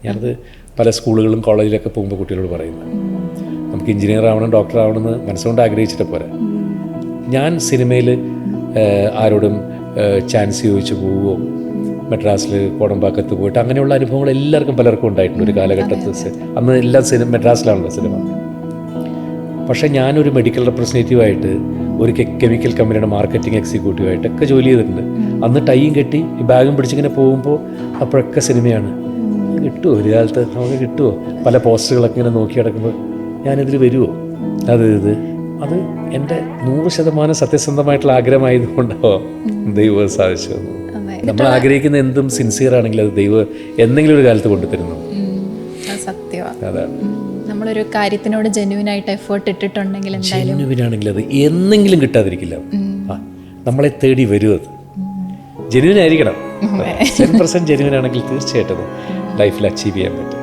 ഞാനത് പല സ്കൂളുകളും കോളേജിലൊക്കെ പോകുമ്പോൾ കുട്ടികളോട് പറയുന്നത്. നമുക്ക് എഞ്ചിനീയർ ആവണം, ഡോക്ടർ ആവണമെന്ന് മനസ്സുകൊണ്ട് ആഗ്രഹിച്ചിട്ട് പോരാ. ഞാൻ സിനിമയിൽ ആരോടും ചാൻസ് ചോദിച്ചു പോവുമോ, മെഡ്രാസിൽ കോടമ്പാക്കത്ത് പോയിട്ട് അങ്ങനെയുള്ള അനുഭവങ്ങൾ എല്ലാവർക്കും പലർക്കും ഉണ്ടായിട്ടുണ്ട് ഒരു കാലഘട്ടത്തിൽ. അന്ന് എല്ലാം മെഡ്രാസിലാണല്ലോ സിനിമ. പക്ഷേ ഞാനൊരു മെഡിക്കൽ റെപ്രസെൻറ്റേറ്റീവായിട്ട് ഒരു കെമിക്കൽ കമ്പനിയുടെ മാർക്കറ്റിംഗ് എക്സിക്യൂട്ടീവായിട്ടൊക്കെ ജോലി ചെയ്തിട്ടുണ്ട്. അന്ന് ടൈയും കെട്ടി ഈ ബാഗും പിടിച്ചിങ്ങനെ പോകുമ്പോൾ അപ്പോഴൊക്കെ സിനിമയാണ്. കിട്ടുമോ ഒരു കാലത്ത് നമുക്ക് കിട്ടുമോ? പല പോസ്റ്ററുകളൊക്കെ ഇങ്ങനെ നോക്കി കിടക്കുമ്പോൾ ഞാനിതിൽ വരുമോ? അത് എൻ്റെ 100% സത്യസന്ധമായിട്ടുള്ള ആഗ്രഹമായതുകൊണ്ടാവോ ദൈവം സാധിച്ചു. നമ്മൾ ആഗ്രഹിക്കുന്ന എന്തും സിൻസിയർ ആണെങ്കിൽ അത് ദൈവം എന്തെങ്കിലും ഒരു കാലത്ത് കൊണ്ടുതരുന്നു. സത്യമാണ്. അതാണ്, നമ്മളൊരു കാര്യത്തിനോട് ജെന്യുവിനായിട്ട് എഫേർട്ട് ഇട്ടിട്ടുണ്ടെങ്കിൽ ജെന്യുവിനാണെങ്കിൽ അത് എന്നെങ്കിലും കിട്ടാതിരിക്കില്ല. നമ്മളെ തേടി വരും. അത് ജെന്യുവിനായിരിക്കണം. 10% ജെന്യുവിനാണെങ്കിൽ തീർച്ചയായിട്ടും ലൈഫിൽ അച്ചീവ് ചെയ്യാൻ പറ്റും.